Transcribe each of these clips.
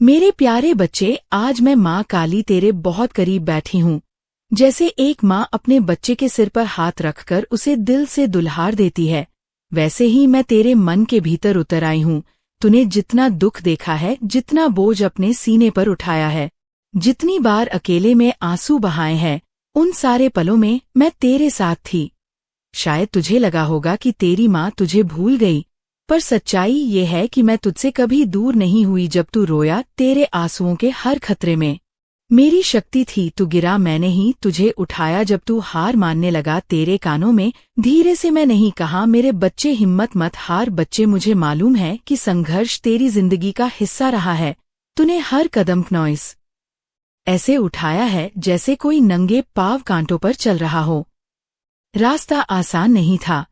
मेरे प्यारे बच्चे, आज मैं माँ काली तेरे बहुत करीब बैठी हूँ। जैसे एक माँ अपने बच्चे के सिर पर हाथ रखकर उसे दिल से दुल्हार देती है, वैसे ही मैं तेरे मन के भीतर उतर आई हूँ। तूने जितना दुख देखा है, जितना बोझ अपने सीने पर उठाया है, जितनी बार अकेले में आंसू बहाए हैं, उन सारे पलों में मैं तेरे साथ थी। शायद तुझे लगा होगा कि तेरी माँ तुझे भूल गई, पर सच्चाई ये है कि मैं तुझसे कभी दूर नहीं हुई। जब तू रोया, तेरे आंसुओं के हर खतरे में मेरी शक्ति थी। तू गिरा, मैंने ही तुझे उठाया। जब तू हार मानने लगा, तेरे कानों में धीरे से मैं नहीं कहा, मेरे बच्चे हिम्मत मत हार। बच्चे, मुझे मालूम है कि संघर्ष तेरी जिंदगी का हिस्सा रहा है। तूने हर कदम नॉइस ऐसे उठाया है जैसे कोई नंगे पांव कांटों पर चल रहा हो। रास्ता आसान नहीं था,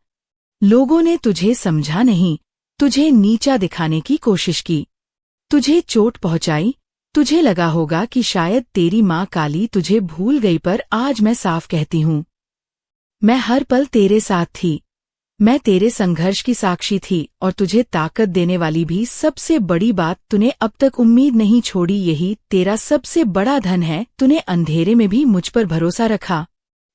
लोगों ने तुझे समझा नहीं, तुझे नीचा दिखाने की कोशिश की, तुझे चोट पहुंचाई। तुझे लगा होगा कि शायद तेरी माँ काली तुझे भूल गई, पर आज मैं साफ कहती हूँ, मैं हर पल तेरे साथ थी। मैं तेरे संघर्ष की साक्षी थी और तुझे ताकत देने वाली भी। सबसे बड़ी बात, तूने अब तक उम्मीद नहीं छोड़ी, यही तेरा सबसे बड़ा धन है। तूने अंधेरे में भी मुझ पर भरोसा रखा,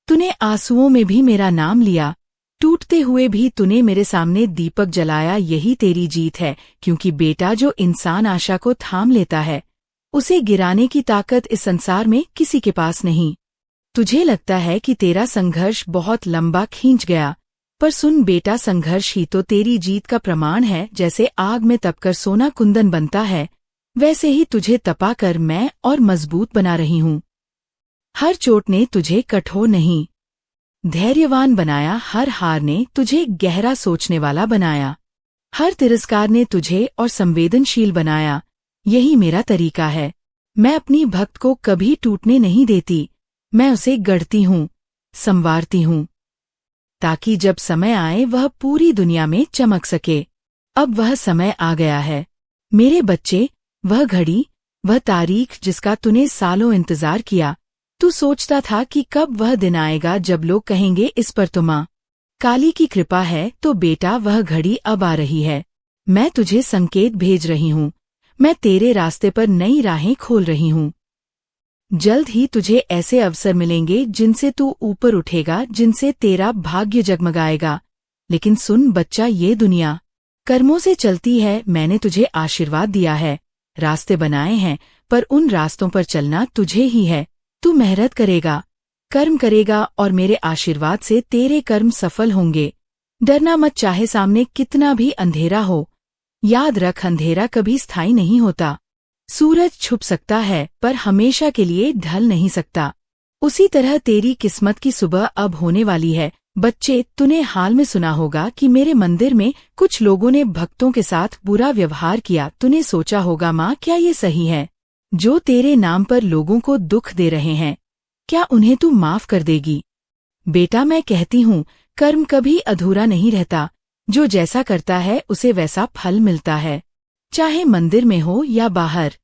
तूने आंसुओं में भी मेरा नाम लिया, टूटते हुए भी तूने मेरे सामने दीपक जलाया। यही तेरी जीत है, क्योंकि बेटा, जो इंसान आशा को थाम लेता है, उसे गिराने की ताकत इस संसार में किसी के पास नहीं। तुझे लगता है कि तेरा संघर्ष बहुत लंबा खींच गया, पर सुन बेटा, संघर्ष ही तो तेरी जीत का प्रमाण है। जैसे आग में तपकर सोना कुंदन बनता है, वैसे ही तुझे तपा कर मैं और मजबूत बना रही हूँ। हर चोट ने तुझे कठोर नहीं, धैर्यवान बनाया। हर हार ने तुझे गहरा सोचने वाला बनाया। हर तिरस्कार ने तुझे और संवेदनशील बनाया। यही मेरा तरीका है। मैं अपनी भक्त को कभी टूटने नहीं देती, मैं उसे गढ़ती हूँ, संवारती हूँ, ताकि जब समय आए वह पूरी दुनिया में चमक सके। अब वह समय आ गया है मेरे बच्चे, वह घड़ी, वह तारीख जिसका तूने सालों इंतजार किया। तू सोचता था कि कब वह दिन आएगा जब लोग कहेंगे, इस पर तो माँ काली की कृपा है। तो बेटा, वह घड़ी अब आ रही है। मैं तुझे संकेत भेज रही हूँ, मैं तेरे रास्ते पर नई राहें खोल रही हूँ। जल्द ही तुझे ऐसे अवसर मिलेंगे जिनसे तू ऊपर उठेगा, जिनसे तेरा भाग्य जगमगाएगा। लेकिन सुन बच्चा, ये दुनिया कर्मों से चलती है। मैंने तुझे आशीर्वाद दिया है, रास्ते बनाए हैं, पर उन रास्तों पर चलना तुझे ही है। तू मेहनत करेगा, कर्म करेगा, और मेरे आशीर्वाद से तेरे कर्म सफल होंगे। डरना मत, चाहे सामने कितना भी अंधेरा हो। याद रख, अंधेरा कभी स्थायी नहीं होता। सूरज छुप सकता है, पर हमेशा के लिए ढल नहीं सकता। उसी तरह तेरी किस्मत की सुबह अब होने वाली है। बच्चे, तूने हाल में सुना होगा कि मेरे मंदिर में कुछ लोगों ने भक्तों के साथ बुरा व्यवहार किया। तूने सोचा होगा, माँ, क्या ये सही है? जो तेरे नाम पर लोगों को दुख दे रहे हैं, क्या उन्हें तू माफ कर देगी? बेटा, मैं कहती हूँ, कर्म कभी अधूरा नहीं रहता। जो जैसा करता है उसे वैसा फल मिलता है, चाहे मंदिर में हो या बाहर।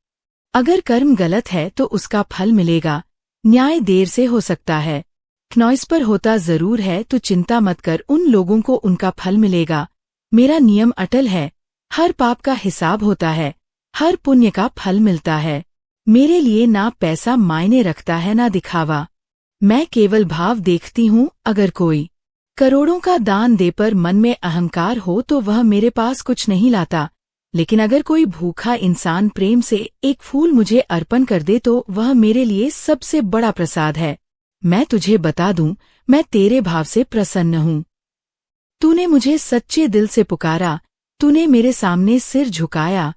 अगर कर्म गलत है तो उसका फल मिलेगा। न्याय देर से हो सकता है, नॉइस पर होता जरूर है। तो चिंता मत कर, उन लोगों को उनका फल मिलेगा। मेरा नियम अटल है, हर पाप का हिसाब होता है, हर पुण्य का फल मिलता है। मेरे लिए ना पैसा मायने रखता है, ना दिखावा। मैं केवल भाव देखती हूँ। अगर कोई करोड़ों का दान दे पर मन में अहंकार हो तो वह मेरे पास कुछ नहीं लाता। लेकिन अगर कोई भूखा इंसान प्रेम से एक फूल मुझे अर्पण कर दे तो वह मेरे लिए सबसे बड़ा प्रसाद है। मैं तुझे बता दूं, मैं तेरे भाव से प्रसन्न हूँ। तूने मुझे सच्चे दिल से पुकारा, तूने मेरे सामने सिर झुकाया,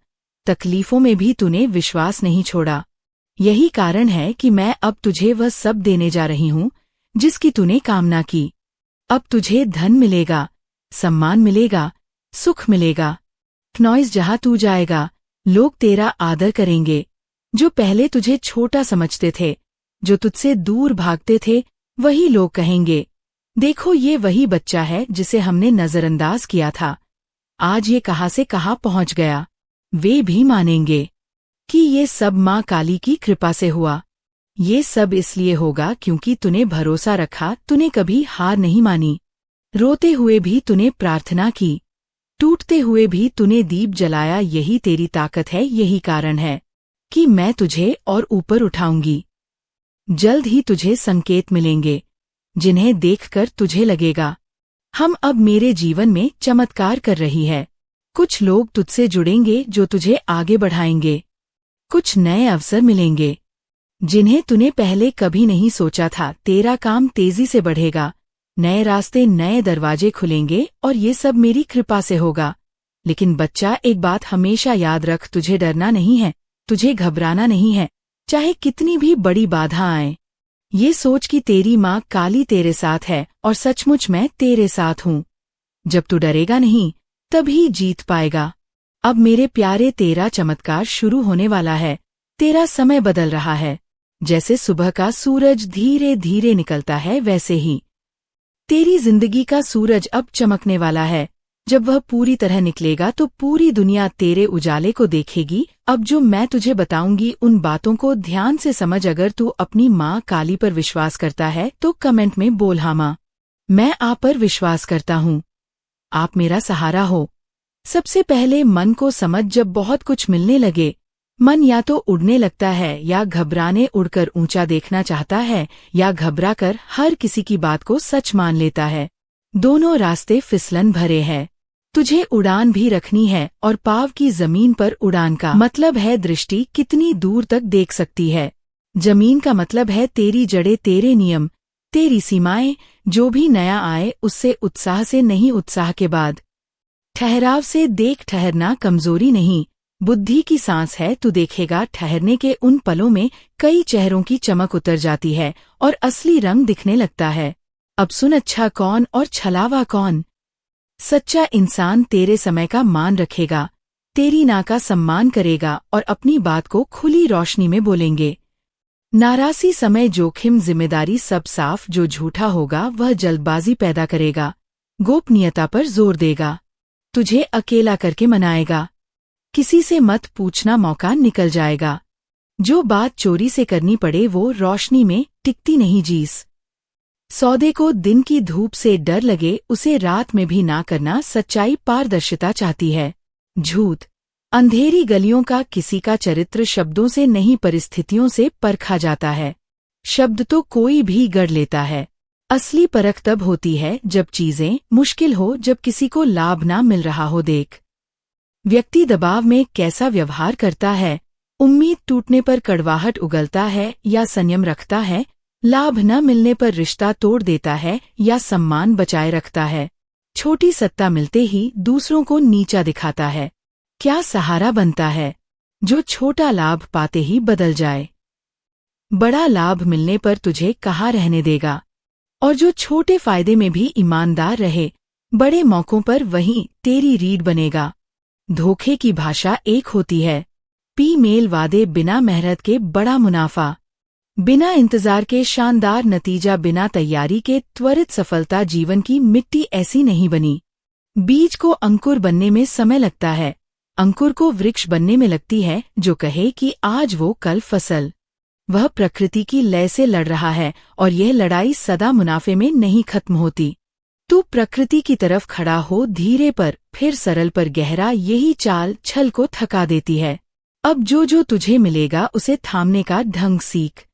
तकलीफों में भी तूने विश्वास नहीं छोड़ा। यही कारण है कि मैं अब तुझे वह सब देने जा रही हूँ जिसकी तूने कामना की। अब तुझे धन मिलेगा, सम्मान मिलेगा, सुख मिलेगा। नॉइस, जहाँ तू जाएगा लोग तेरा आदर करेंगे। जो पहले तुझे छोटा समझते थे, जो तुझसे दूर भागते थे, वही लोग कहेंगे, देखो ये वही बच्चा है जिसे हमने नजरअंदाज किया था, आज ये कहाँ से कहाँ पहुँच गया। वे भी मानेंगे कि ये सब माँ काली की कृपा से हुआ। ये सब इसलिए होगा क्योंकि तूने भरोसा रखा, तूने कभी हार नहीं मानी। रोते हुए भी तूने प्रार्थना की, टूटते हुए भी तूने दीप जलाया। यही तेरी ताकत है, यही कारण है कि मैं तुझे और ऊपर उठाऊंगी। जल्द ही तुझे संकेत मिलेंगे जिन्हें देखकर तुझे लगेगा हम अब मेरे जीवन में चमत्कार कर रही है। कुछ लोग तुझसे जुड़ेंगे जो तुझे आगे बढ़ाएंगे। कुछ नए अवसर मिलेंगे जिन्हें तूने पहले कभी नहीं सोचा था। तेरा काम तेजी से बढ़ेगा, नए रास्ते, नए दरवाजे खुलेंगे और ये सब मेरी कृपा से होगा। लेकिन बच्चा, एक बात हमेशा याद रख, तुझे डरना नहीं है, तुझे घबराना नहीं है, चाहे कितनी भी बड़ी बाधा आए। ये सोच कि तेरी माँ काली तेरे साथ है और सचमुच मैं तेरे साथ हूँ। जब तू डरेगा नहीं तभी जीत पाएगा। अब मेरे प्यारे, तेरा चमत्कार शुरू होने वाला है। तेरा समय बदल रहा है। जैसे सुबह का सूरज धीरे धीरे निकलता है, वैसे ही तेरी जिंदगी का सूरज अब चमकने वाला है। जब वह पूरी तरह निकलेगा तो पूरी दुनिया तेरे उजाले को देखेगी। अब जो मैं तुझे बताऊंगी उन बातों को ध्यान से समझ। अगर तू अपनी माँ काली पर विश्वास करता है तो कमेंट में बोल हाँ माँ, मैं आप पर विश्वास करता हूँ, आप मेरा सहारा हो। सबसे पहले मन को समझ। जब बहुत कुछ मिलने लगे, मन या तो उड़ने लगता है या घबराने, उड़कर ऊंचा देखना चाहता है या घबराकर हर किसी की बात को सच मान लेता है। दोनों रास्ते फिसलन भरे हैं। तुझे उड़ान भी रखनी है और पाँव की जमीन पर। उड़ान का मतलब है दृष्टि कितनी दूर तक देख सकती है। जमीन का मतलब है तेरी जड़ें, तेरे नियम, तेरी सीमाएं। जो भी नया आए उससे उत्साह से नहीं, उत्साह के बाद ठहराव से देख। ठहरना कमजोरी नहीं, बुद्धि की सांस है। तू देखेगा ठहरने के उन पलों में कई चेहरों की चमक उतर जाती है और असली रंग दिखने लगता है। अब सुन, अच्छा कौन और छलावा कौन। सच्चा इंसान तेरे समय का मान रखेगा, तेरी ना का सम्मान करेगा और अपनी बात को खुली रोशनी में बोलेंगे। नारासी समय, जोखिम, जिम्मेदारी सब साफ। जो झूठा होगा वह जल्दबाजी पैदा करेगा, गोपनीयता पर जोर देगा, तुझे अकेला करके मनाएगा। किसी से मत पूछना, मौका निकल जाएगा। जो बात चोरी से करनी पड़े वो रोशनी में टिकती नहीं। जीस सौदे को दिन की धूप से डर लगे उसे रात में भी ना करना। सच्चाई पारदर्शिता चाहती है। झूठ, अंधेरी गलियों का किसी का चरित्र शब्दों से नहीं, परिस्थितियों से परखा जाता है। शब्द तो कोई भी गढ़ लेता है, असली परख तब होती है जब चीजें मुश्किल हो, जब किसी को लाभ ना मिल रहा हो। देख, व्यक्ति दबाव में कैसा व्यवहार करता है। उम्मीद टूटने पर कड़वाहट उगलता है या संयम रखता है। लाभ न मिलने पर रिश्ता तोड़ देता है या सम्मान बचाए रखता है। छोटी सत्ता मिलते ही दूसरों को नीचा दिखाता है। क्या सहारा बनता है जो छोटा लाभ पाते ही बदल जाए। बड़ा लाभ मिलने पर तुझे कहाँ रहने देगा। और जो छोटे फायदे में भी ईमानदार रहे, बड़े मौकों पर वहीं तेरी रीढ़ बनेगा। धोखे की भाषा एक होती है। पी मेल वादे, बिना मेहनत के बड़ा मुनाफा, बिना इंतजार के शानदार नतीजा, बिना तैयारी के त्वरित सफलता। जीवन की मिट्टी ऐसी नहीं बनी। बीज को अंकुर बनने में समय लगता है, अंकुर को वृक्ष बनने में लगती है। जो कहे कि आज वो कल फसल, वह प्रकृति की लय से लड़ रहा है और यह लड़ाई सदा मुनाफे में नहीं खत्म होती। तू प्रकृति की तरफ खड़ा हो, धीरे पर फिर सरल पर गहरा। यही चाल छल को थका देती है। अब जो तुझे मिलेगा उसे थामने का ढंग सीख।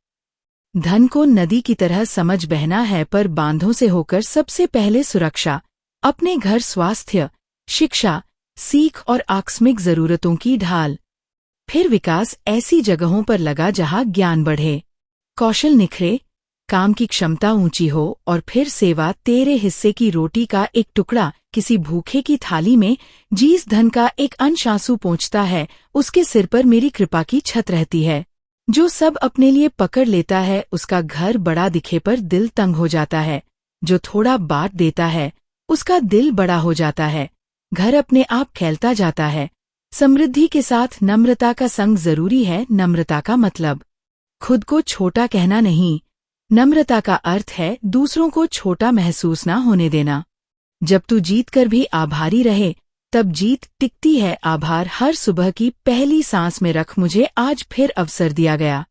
धन को नदी की तरह समझ बहना है, पर बांधों से होकर। सबसे पहले सुरक्षा, अपने घर, स्वास्थ्य, शिक्षा, सीख और आकस्मिक जरूरतों की ढाल। फिर विकास, ऐसी जगहों पर लगा जहां ज्ञान बढ़े, कौशल निखरे, काम की क्षमता ऊंची हो। और फिर सेवा, तेरे हिस्से की रोटी का एक टुकड़ा किसी भूखे की थाली में। जिस धन का एक अंश आंसू पहुंचता है उसके सिर पर मेरी कृपा की छत रहती है। जो सब अपने लिए पकड़ लेता है उसका घर बड़ा दिखे पर दिल तंग हो जाता है। जो थोड़ा बांट देता है उसका दिल बड़ा हो जाता है। घर अपने आप फैलता जाता है। समृद्धि के साथ नम्रता का संग जरूरी है। नम्रता का मतलब खुद को छोटा कहना नहीं, नम्रता का अर्थ है दूसरों को छोटा महसूस ना होने देना। जब तू जीत कर भी आभारी रहे तब जीत टिकती है। आभार हर सुबह की पहली सांस में रख, मुझे आज फिर अवसर दिया गया।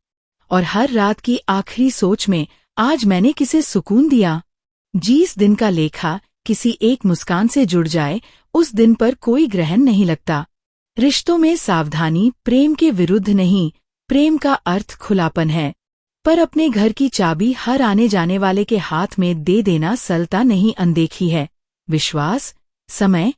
और हर रात की आखिरी सोच में, आज मैंने किसे सुकून दिया। जिस दिन का लेखा किसी एक मुस्कान से जुड़ जाए उस दिन पर कोई ग्रहण नहीं लगता। रिश्तों में सावधानी, प्रेम के विरुद्ध नहीं, प्रेम का अर्थ खुलापन है। पर अपने घर की चाबी हर आने जाने वाले के हाथ में दे देना सरलता नहीं, अनदेखी है। विश्वास, समय,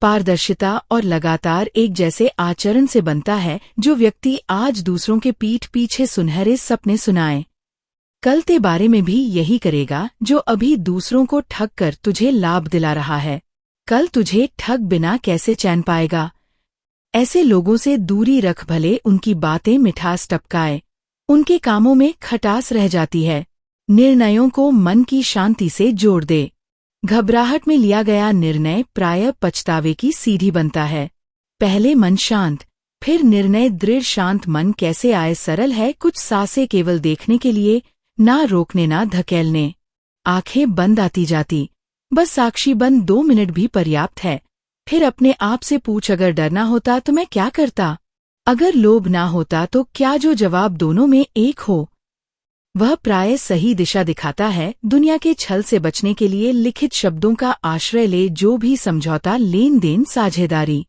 पारदर्शिता और लगातार एक जैसे आचरण से बनता है जो व्यक्ति आज दूसरों के पीठ पीछे सुनहरे सपने सुनाए, कल ते बारे में भी यही करेगा जो अभी दूसरों को ठग कर तुझे लाभ दिला रहा है। कल तुझे ठग बिना कैसे चैन पाएगा। ऐसे लोगों से दूरी रख, भले उनकी बातें मिठास टपकाए, उनके कामों में खटास रह जाती है। निर्णयों को मन की शांति से जोड़ दे। घबराहट में लिया गया निर्णय प्रायः पछतावे की सीढ़ी बनता है। पहले मन शांत, फिर निर्णय दृढ़। शांत मन कैसे आए? सरल है, कुछ सांसें केवल देखने के लिए, ना रोकने ना धकेलने। आंखें बंद आती जाती, बस साक्षी बन 2 मिनट भी पर्याप्त है। फिर अपने आप से पूछ, अगर डर ना होता तो मैं क्या करता? अगर लोभ ना होता तो क्या? जो जवाब दोनों में एक हो वह प्राय सही दिशा दिखाता है। दुनिया के छल से बचने के लिए लिखित शब्दों का आश्रय ले। जो भी समझौता, लेन देन, साझेदारी,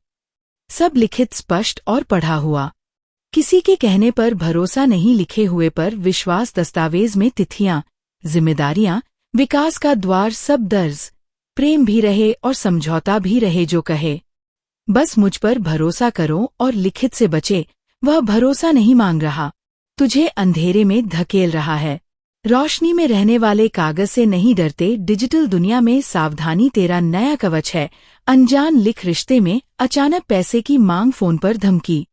सब लिखित, स्पष्ट और पढ़ा हुआ। किसी के कहने पर भरोसा नहीं, लिखे हुए पर विश्वास। दस्तावेज में तिथियां, जिम्मेदारियां, विकास का द्वार, सब दर्ज। प्रेम भी रहे और समझौता भी रहे। जो कहे बस मुझ पर भरोसा करो और लिखित से बचे, वह भरोसा नहीं मांग रहा, तुझे अंधेरे में धकेल रहा है। रोशनी में रहने वाले कागज से नहीं डरते। डिजिटल दुनिया में सावधानी तेरा नया कवच है। अनजान लिख रिश्ते में, अचानक पैसे की मांग, फोन पर धमकी,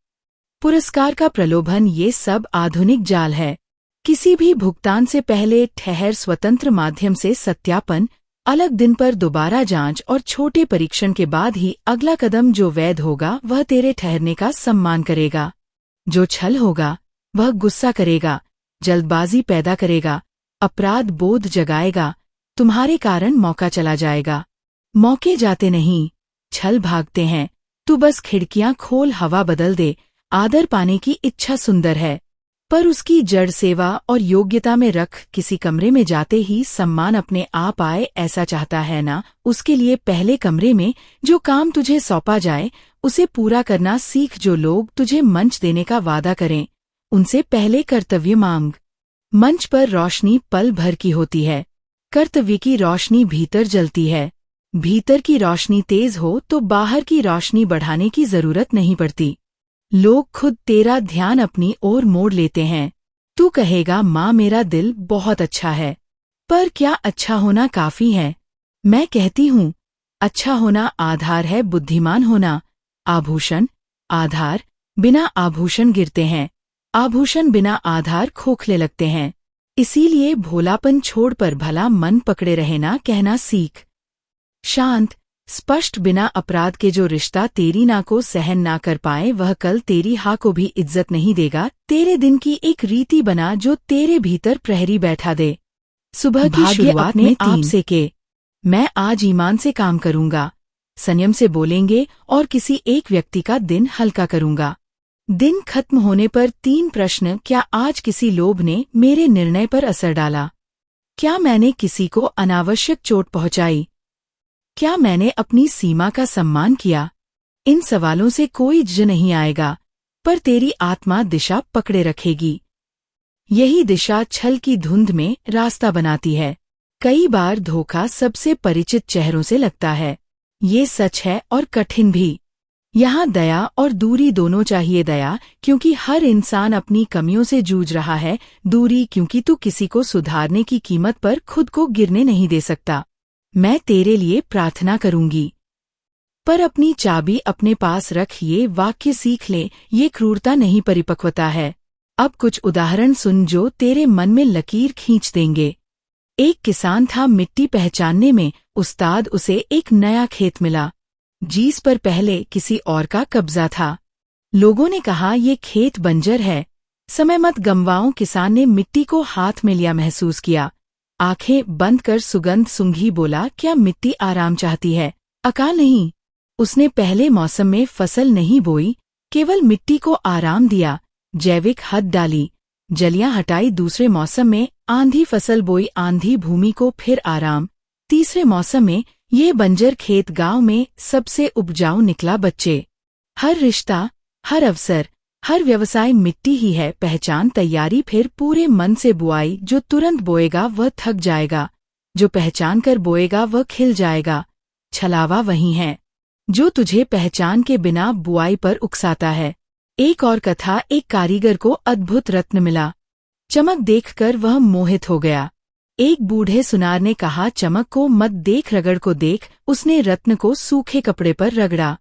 पुरस्कार का प्रलोभन, ये सब आधुनिक जाल है। किसी भी भुगतान से पहले ठहर, स्वतंत्र माध्यम से सत्यापन, अलग दिन पर दोबारा जांच और छोटे परीक्षण के बाद ही अगला कदम। जो वैध होगा वह तेरे ठहरने का सम्मान करेगा, जो छल होगा वह गुस्सा करेगा, जल्दबाजी पैदा करेगा, अपराध बोध जगाएगा। तुम्हारे कारण मौका चला जाएगा। मौके जाते नहीं, छल भागते हैं। तू बस खिड़कियां खोल, हवा बदल दे। आदर पाने की इच्छा सुंदर है, पर उसकी जड़ सेवा और योग्यता में रख। किसी कमरे में जाते ही सम्मान अपने आप आए, ऐसा चाहता है ना? उसके लिए पहले कमरे में जो काम तुझे सौंपा जाए उसे पूरा करना सीख। जो लोग तुझे मंच देने का वादा करें उनसे पहले कर्तव्य मांग। मंच पर रोशनी पल भर की होती है, कर्तव्य की रोशनी भीतर जलती है। भीतर की रोशनी तेज हो तो बाहर की रोशनी बढ़ाने की जरूरत नहीं पड़ती। लोग खुद तेरा ध्यान अपनी ओर मोड़ लेते हैं। तू कहेगा, माँ मेरा दिल बहुत अच्छा है, पर क्या अच्छा होना काफी है? मैं कहती हूँ, अच्छा होना आधार है, बुद्धिमान होना आभूषण। आधार बिना आभूषण गिरते हैं, आभूषण बिना आधार खोखले लगते हैं। इसीलिए भोलापन छोड़ पर भला मन पकड़े रहना कहना सीख। शांत, स्पष्ट, बिना अपराध के। जो रिश्ता तेरी ना को सहन ना कर पाए वह कल तेरी हाँ को भी इज्जत नहीं देगा। तेरे दिन की एक रीति बना जो तेरे भीतर प्रहरी बैठा दे। सुबह की शुरुआत में आपसे के, मैं आज ईमान से काम करूंगा, संयम से बोलेंगे और किसी एक व्यक्ति का दिन हल्का करूंगा। दिन खत्म होने पर 3 प्रश्न। क्या आज किसी लोभ ने मेरे निर्णय पर असर डाला? क्या मैंने किसी को अनावश्यक चोट पहुंचाई? क्या मैंने अपनी सीमा का सम्मान किया? इन सवालों से कोई जज नहीं आएगा, पर तेरी आत्मा दिशा पकड़े रखेगी। यही दिशा छल की धुंध में रास्ता बनाती है। कई बार धोखा सबसे परिचित चेहरों से लगता है, ये सच है और कठिन भी। यहाँ दया और दूरी दोनों चाहिए। दया क्योंकि हर इंसान अपनी कमियों से जूझ रहा है, दूरी क्योंकि तू किसी को सुधारने की कीमत पर खुद को गिरने नहीं दे सकता। मैं तेरे लिए प्रार्थना करूंगी, पर अपनी चाबी अपने पास रख। ये वाक्य सीख ले, ये क्रूरता नहीं परिपक्वता है। अब कुछ उदाहरण सुन जो तेरे मन में लकीर खींच देंगे। एक किसान था, मिट्टी पहचानने में उस्ताद। उसे एक नया खेत मिला, जिस पर पहले किसी और का कब्जा था। लोगों ने कहा, ये खेत बंजर है, समय मत गंवाओ। किसान ने मिट्टी को हाथ में लिया, महसूस किया, आंखें बंद कर सुगंध सूंघी, बोला, क्या मिट्टी आराम चाहती है, अकाल नहीं? उसने पहले मौसम में फसल नहीं बोई, केवल मिट्टी को आराम दिया, जैविक हद डाली, जलियां हटाई। दूसरे मौसम में आंधी फसल बोई, आंधी भूमि को फिर आराम। तीसरे मौसम में ये बंजर खेत गांव में सबसे उपजाऊ निकला। बच्चे, हर रिश्ता, हर अवसर, हर व्यवसाय मिट्टी ही है, पहचान तैयारी फिर पूरे मन से बुआई। जो तुरंत बोएगा वह थक जाएगा, जो पहचान कर बोएगा वह खिल जाएगा। छलावा वही है जो तुझे पहचान के बिना बुआई पर उकसाता है। एक और कथा, एक कारीगर को अद्भुत रत्न मिला। चमक देखकर वह मोहित हो गया। एक बूढ़े सुनार ने कहा, चमक को मत देख, रगड़ को देख। उसने रत्न को सूखे कपड़े पर रगड़ा,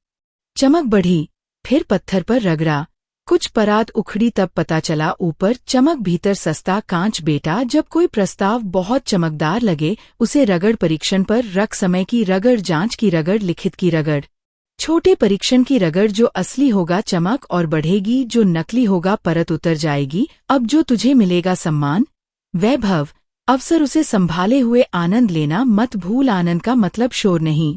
चमक बढ़ी, फिर पत्थर पर रगड़ा। कुछ परात उखड़ी, तब पता चला ऊपर चमक, भीतर सस्ता कांच। बेटा, जब कोई प्रस्ताव बहुत चमकदार लगे उसे रगड़, परीक्षण पर रख। समय की रगड़, जांच की रगड़, लिखित की रगड़। छोटे परीक्षण की रगड़, जो असली होगा चमक और बढ़ेगी, जो नकली होगा परत उतर जाएगी। अब जो तुझे मिलेगा सम्मान, वैभव, अवसर, उसे संभाले हुए आनंद लेना मत भूल। आनंद का मतलब शोर नहीं,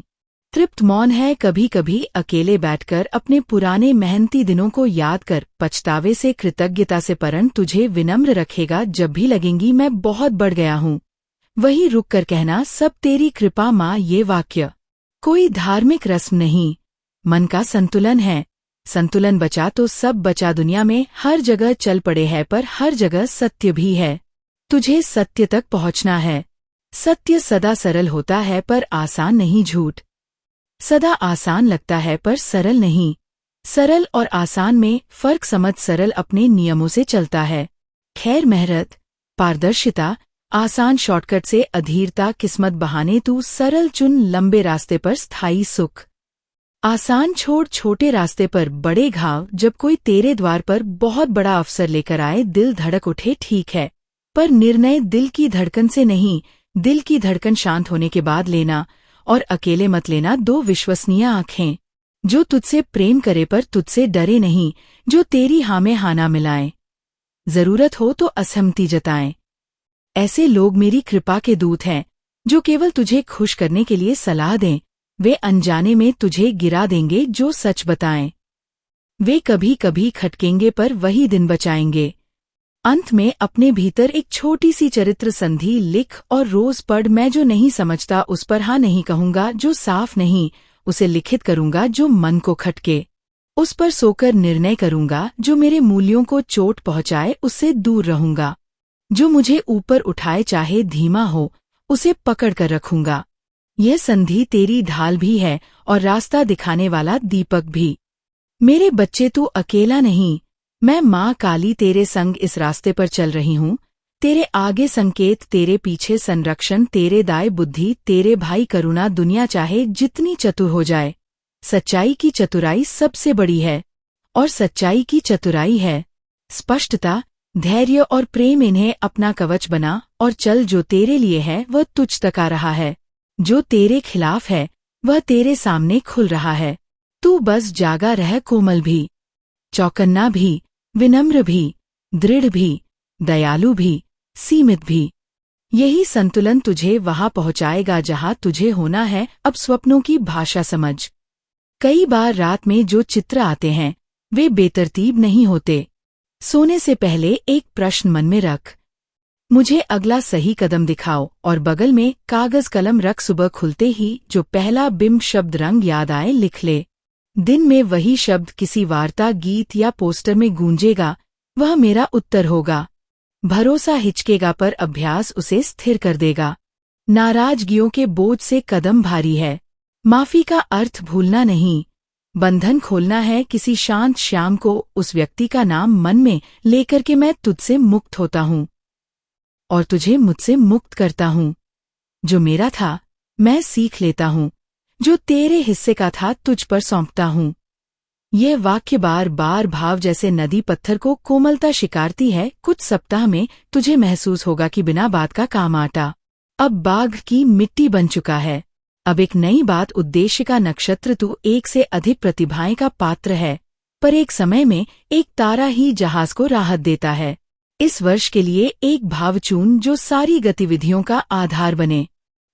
तृप्त मौन है। कभी कभी अकेले बैठकर अपने पुराने मेहनती दिनों को याद कर, पछतावे से, कृतज्ञता से। परण तुझे विनम्र रखेगा। जब भी लगेंगी मैं बहुत बढ़ गया हूँ, वही रुक कर कहना, सब तेरी कृपा माँ। ये वाक्य कोई धार्मिक रस्म नहीं, मन का संतुलन है। संतुलन बचा तो सब बचा। दुनिया में हर जगह चल पड़े है, पर हर जगह सत्य भी है। तुझे सत्य तक पहुंचना है। सत्य सदा सरल होता है पर आसान नहीं। झूठ सदा आसान लगता है पर सरल नहीं। सरल और आसान में फर्क समझ। सरल अपने नियमों से चलता है, खैर मेहनत, पारदर्शिता। आसान शॉर्टकट से अधीरता, किस्मत बहाने। तू सरल चुन, लंबे रास्ते पर स्थायी सुख। आसान छोड़ छोटे रास्ते पर बड़े घाव। जब कोई तेरे द्वार पर बहुत बड़ा अवसर लेकर आए, दिल धड़क उठे, ठीक है, पर निर्णय दिल की धड़कन से नहीं। दिल की धड़कन शांत होने के बाद लेना, और अकेले मत लेना। दो विश्वसनीय आंखें, जो तुझसे प्रेम करे पर तुझसे डरे नहीं, जो तेरी हाँ में हाँ ना मिलाएं, जरूरत हो तो असहमति जताएं। ऐसे लोग मेरी कृपा के दूत हैं, जो केवल तुझे खुश करने के लिए सलाह दें। वे अनजाने में तुझे गिरा देंगे जो सच बताएं। वे कभी कभी खटकेंगे पर वही दिन बचाएंगे। अंत में अपने भीतर एक छोटी सी चरित्र संधि लिख और रोज पढ़। मैं जो नहीं समझता उस पर हाँ नहीं कहूंगा, जो साफ नहीं उसे लिखित करूंगा, जो मन को खटके उस पर सोकर निर्णय करूंगा, जो मेरे मूल्यों को चोट पहुंचाए उससे दूर रहूंगा, जो मुझे ऊपर उठाए चाहे धीमा हो उसे पकड़ कर रखूंगा। यह संधि तेरी ढाल भी है और रास्ता दिखाने वाला दीपक भी। मेरे बच्चे, तू अकेला नहीं, मैं माँ काली तेरे संग इस रास्ते पर चल रही हूँ। तेरे आगे संकेत, तेरे पीछे संरक्षण, तेरे दाएं बुद्धि, तेरे भाई करुणा। दुनिया चाहे जितनी चतुर हो जाए, सच्चाई की चतुराई सबसे बड़ी है, और सच्चाई की चतुराई है स्पष्टता, धैर्य और प्रेम। इन्हें अपना कवच बना और चल। जो तेरे लिए है वह तुझ तक आ रहा है, जो तेरे खिलाफ है वह तेरे सामने खुल रहा है। तू बस जागा रह, कोमल भी, चौकन्ना भी, विनम्र भी, दृढ़ भी, दयालु भी, सीमित भी। यही संतुलन तुझे वहां पहुंचाएगा जहां तुझे होना है। अब स्वप्नों की भाषा समझ। कई बार रात में जो चित्र आते हैं वे बेतरतीब नहीं होते। सोने से पहले एक प्रश्न मन में रख, मुझे अगला सही कदम दिखाओ, और बगल में कागज कलम रख। सुबह खुलते ही जो पहला बिंब शब्द रंग याद आए लिख ले। दिन में वही शब्द किसी वार्ता, गीत या पोस्टर में गूंजेगा, वह मेरा उत्तर होगा। भरोसा हिचकेगा पर अभ्यास उसे स्थिर कर देगा। नाराजगियों के बोझ से कदम भारी है, माफी का अर्थ भूलना नहीं। बंधन खोलना है किसी शांत श्याम को, उस व्यक्ति का नाम मन में लेकर के मैं तुझसे मुक्त होता हूँ और तुझे मुझसे मुक्त करता हूँ। जो मेरा था मैं सीख लेता हूँ, जो तेरे हिस्से का था तुझ पर सौंपता हूँ। यह वाक्य बार बार भाव जैसे नदी पत्थर को कोमलता शिकारती है। कुछ सप्ताह में तुझे महसूस होगा कि बिना बात का काम आटा अब बाघ की मिट्टी बन चुका है। अब एक नई बात, उद्देश्य का नक्षत्र। तू एक से अधिक प्रतिभाएं का पात्र है, पर एक समय में एक तारा ही जहाज को राहत देता है। इस वर्ष के लिए एक भाव चुन जो सारी गतिविधियों का आधार बने।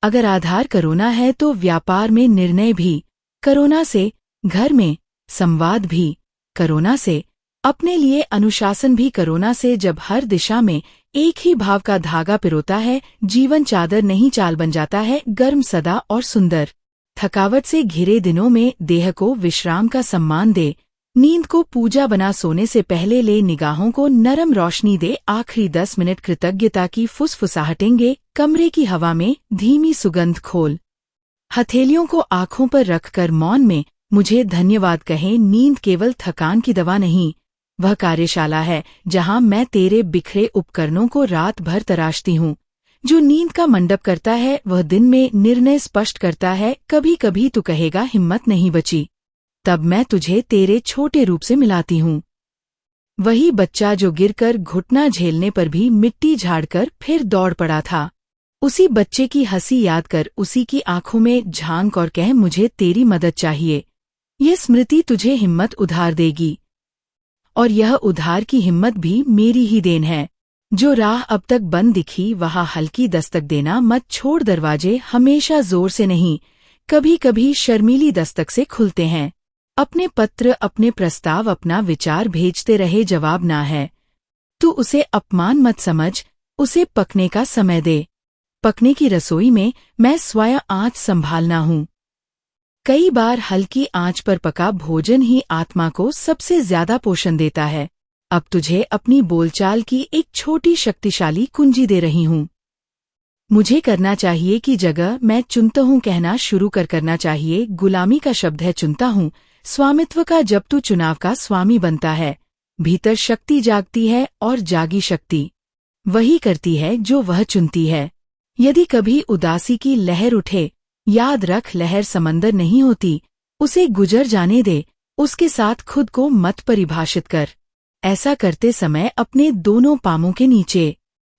अगर आधार कोरोना है तो व्यापार में निर्णय भी कोरोना से, घर में संवाद भी कोरोना से, अपने लिए अनुशासन भी कोरोना से। जब हर दिशा में एक ही भाव का धागा पिरोता है, जीवन चादर नहीं चाल बन जाता है, गर्म सदा और सुंदर। थकावट से घिरे दिनों में देह को विश्राम का सम्मान दे, नींद को पूजा बना सोने से पहले ले निगाहों को नरम रोशनी दे आखिरी 10 मिनट कृतज्ञता की फुसफुसाहटेंगे। कमरे की हवा में धीमी सुगंध खोल। हथेलियों को आंखों पर रखकर मौन में मुझे धन्यवाद कहें। नींद केवल थकान की दवा नहीं, वह कार्यशाला है जहां मैं तेरे बिखरे उपकरणों को रात भर तराशती हूँ। जो नींद का मंडप करता है वह दिन में निर्णय स्पष्ट करता है। कभी कभी तू कहेगा हिम्मत नहीं बची, तब मैं तुझे तेरे छोटे रूप से मिलाती हूँ। वही बच्चा जो गिरकर घुटना झेलने पर भी मिट्टी झाड़कर फिर दौड़ पड़ा था। उसी बच्चे की हंसी याद कर, उसी की आंखों में झांक और कह मुझे तेरी मदद चाहिए। ये स्मृति तुझे हिम्मत उधार देगी, और यह उधार की हिम्मत भी मेरी ही देन है। जो राह अब तक बंद दिखी वहां हल्की दस्तक देना मत छोड़। दरवाजे हमेशा जोर से नहीं, कभी कभी शर्मीली दस्तक से खुलते हैं। अपने पत्र, अपने प्रस्ताव, अपना विचार भेजते रहे, जवाब ना है। तू उसे अपमान मत समझ, उसे पकने का समय दे। पकने की रसोई में मैं स्वयं आँच संभालना हूँ। कई बार हल्की आंच पर पका भोजन ही आत्मा को सबसे ज्यादा पोषण देता है। अब तुझे अपनी बोलचाल की एक छोटी शक्तिशाली कुंजी दे रही हूँ। मुझे करना चाहिए की जगह मैं चुनता हूँ कहना शुरू करना चाहिए। गुलामी का शब्द है चुनता हूँ, स्वामित्व का जब तू चुनाव का स्वामी बनता है। भीतर शक्ति जागती है और जागी शक्ति वही करती है जो वह चुनती है। यदि कभी उदासी की लहर उठे, याद रख लहर समंदर नहीं होती, उसे गुजर जाने दे, उसके साथ खुद को मत परिभाषित कर। ऐसा करते समय अपने दोनों पामों के नीचे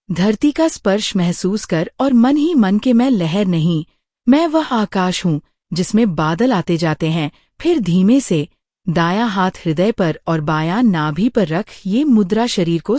धरती का स्पर्श महसूस कर और मन ही मन के मैं लहर नहीं, मैं वह आकाश हूँ जिसमें बादल आते जाते हैं। फिर धीमे से दायां हाथ हृदय पर और बायां नाभि पर रख। ये मुद्रा शरीर को